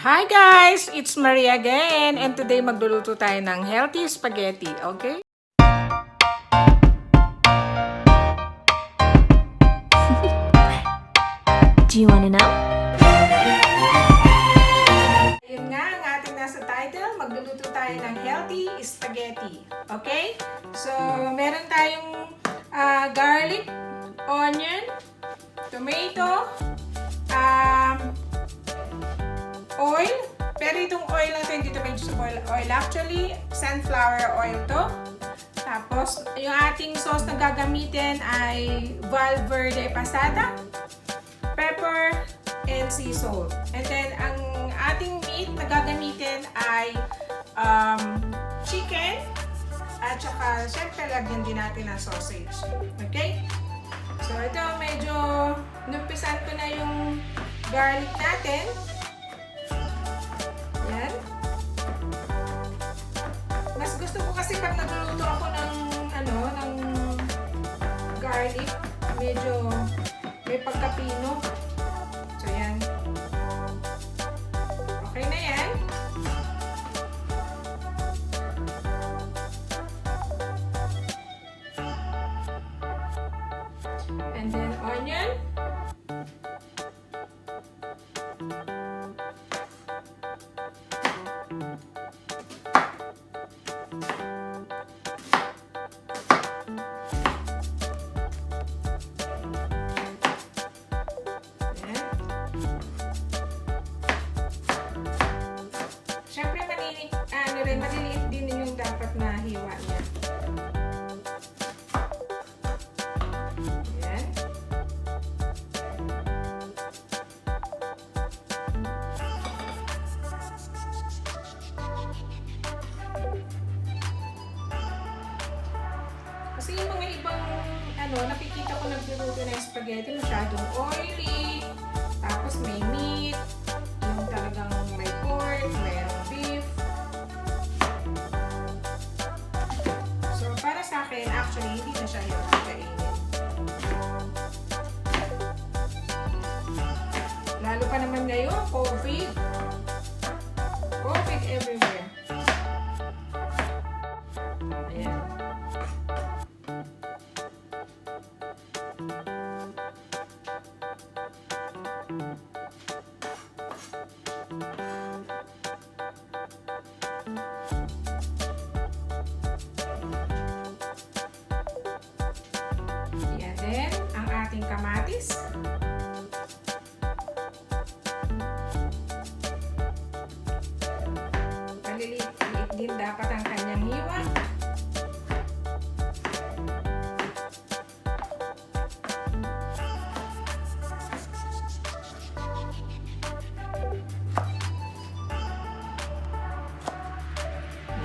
Hi guys! It's Maria again and today magluluto tayo ng healthy spaghetti, okay? Do you wanna know? Yun nga ang ating nasa title, magluluto tayo ng healthy spaghetti, okay? So, meron tayong garlic, onion, tomato, oil. Pero itong oil na ito, hindi ito vegetable oil. Actually, sunflower oil to. Tapos, yung ating sauce na gagamitin ay Valverde pasata, pepper, and sea salt. And then, ang ating meat na gagamitin ay chicken, at saka, syempre, lagyan din natin ng sausage. Okay? So, ito, medyo numpisan ko na yung garlic natin. Yan. Mas gusto ko kasi pag nagluluto ako ng garlic, medyo may pagkapino. So yan. Okay na yan. And then onion. Siyempre, maliliit din yung dapat na hiwa niya. Ayan. Kasi yung mga ibang, nakikita ko nagluluto ng spaghetti, masyadong oily, tapos may meat, yung talagang may pork, mayroong beef. So, para sa akin, actually, hindi na siya yung kainin. Lalo pa naman ngayon, COVID. COVID everywhere. Ayan. Yan din ang ating kamatis. Maliliit din dapat ang kanyang hiwa.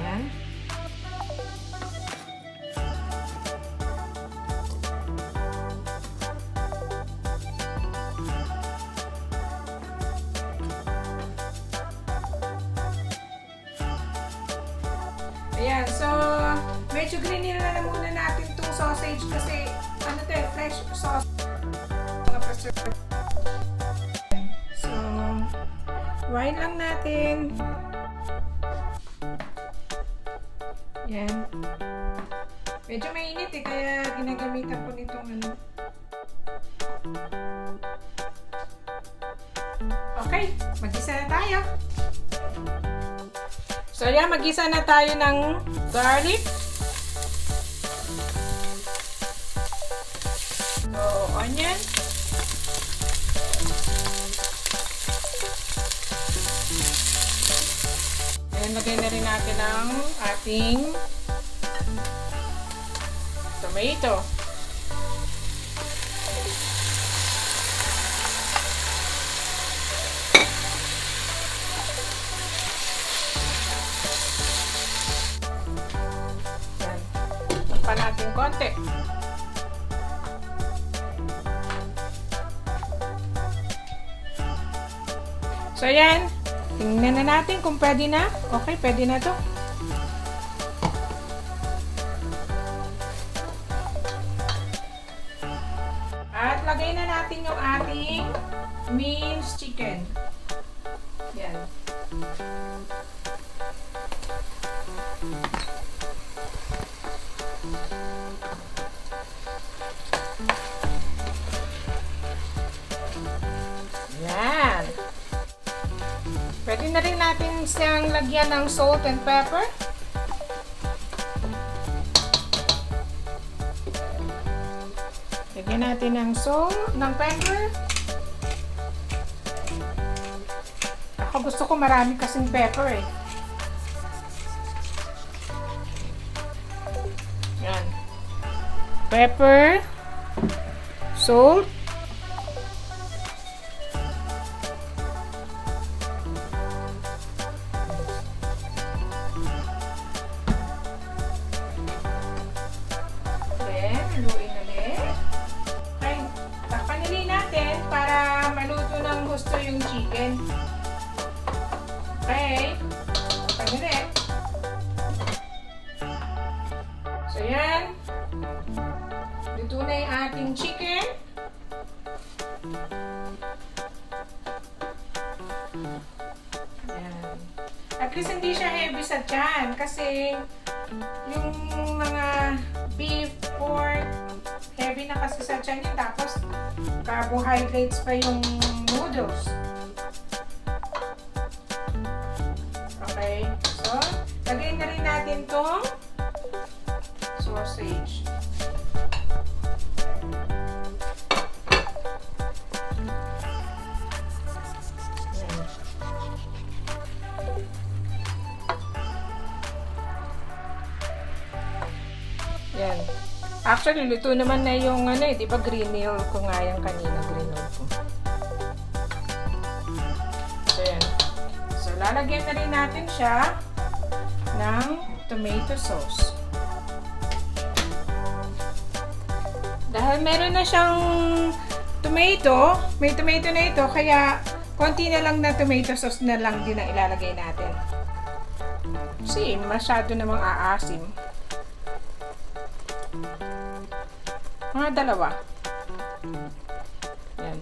Yan. Ayan, so medyo grinil na muna natin itong sausage kasi fresh sauce. Mga preserve. So, wine lang natin. Ayan. Medyo mainit kaya ginagamitan ko nitong Okay, mag-isa na tayo. So, ayan, mag-isa na tayo ng garlic. So, onion. Ayan, lagay na rin natin ang ating tomato. Pa natin konti. So, ayan. Tingnan na natin kung pwede na. Okay, pwede na to. At lagay na natin yung ating minced chicken. Yan. Yan. Pwede na rin natin siyang lagyan ng salt and pepper. Lagyan natin ng salt, ng pepper. Ako gusto ko marami kasing pepper eh. Yan. Pepper, salt, haluin ulit. Okay, takpan ulit natin para maluto ng gusto yung chicken. Okay, takpan ulit. So yan, luto na yung ating chicken. Yan. At least hindi siya heavy sa tiyan kasi yung mga beef, pork, heavy na kasi sa tiyan yun. Tapos, carbohydrates pa yung noodles. Okay. So, lagay na rin natin tong sausage. Yan. Actually, luto naman na yung ano eh, di ba green-meal ko nga yung kanina, green-meal ko. So, yan. So, lalagyan na rin natin siya ng tomato sauce. Dahil meron na siyang tomato, may tomato na ito, kaya konti na lang na tomato sauce na lang din ang ilalagay natin. Kasi masyado namang aasim. Mga dalawa. Yan.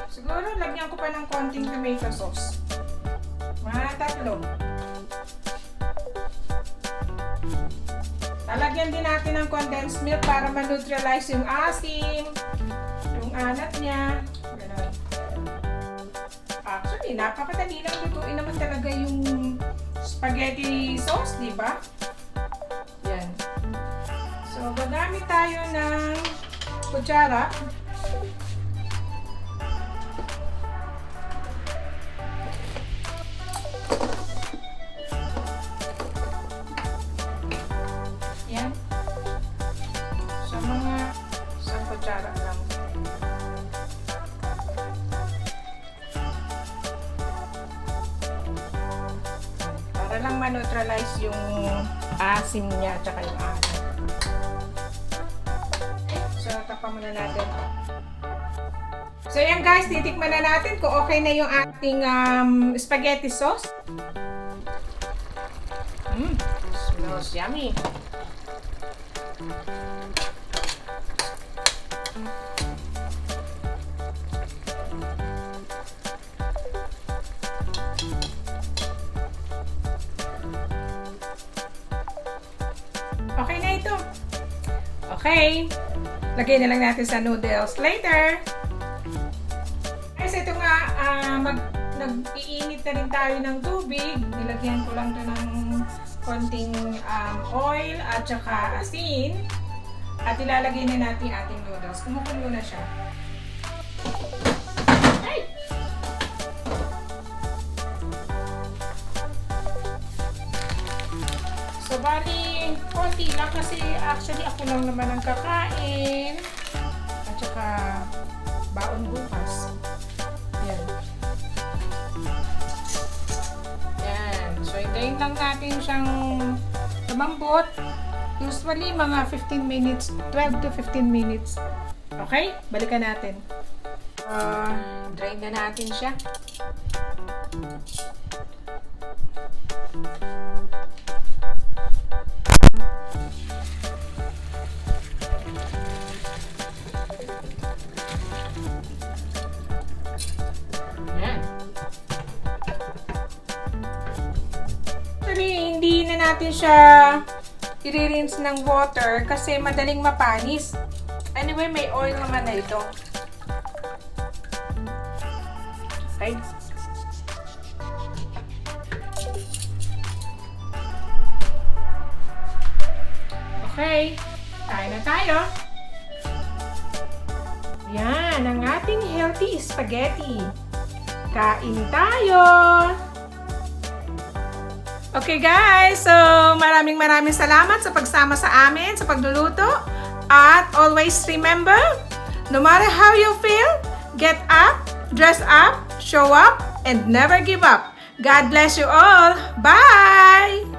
Siguro lagyan ko pa ng konting tomato sauce. Mga 3. Lalagyan din natin ng condensed milk para ma-neutralize yung asim, yung alat niya. Ganun. Actually, napakadali lang lutuin naman talaga yung spaghetti sauce, di ba? Yan. So, gagamit tayo ng kutsara. Yan. So, mga isang kutsara lang. Para lang ma-neutralize yung asim niya at saka yung alat. So, tapan muna natin. So, yan guys, titikman na natin kung okay na yung ating spaghetti sauce. Smells yummy. Okay na ito. Okay. Lagay na lang natin sa noodles later. Guys, ito nga, nag-iinit na rin tayo ng tubig. Nilagyan ko lang ito ng konting oil at saka asin. At ilalagay na natin ating noodles. Kumukulo na siya. Ay! So, bali, konti lang kasi actually ako lang naman ang kakain. At saka, baon bukas. Yan. Yan. So, hintayin lang natin siyang lumambot. Usually, mga 15 minutes, 12 to 15 minutes. Okay? Balikan natin. Drain na natin siya. Yan. natin siya i-rinse ng water kasi madaling mapanis. Anyway, may oil naman na ito. Okay. Okay. Kain na tayo. Yan, ang ating healthy spaghetti. Kain tayo! Okay guys, so maraming salamat sa pagsama sa amin sa pagluluto. At always remember, no matter how you feel, get up, dress up, show up, and never give up. God bless you all. Bye!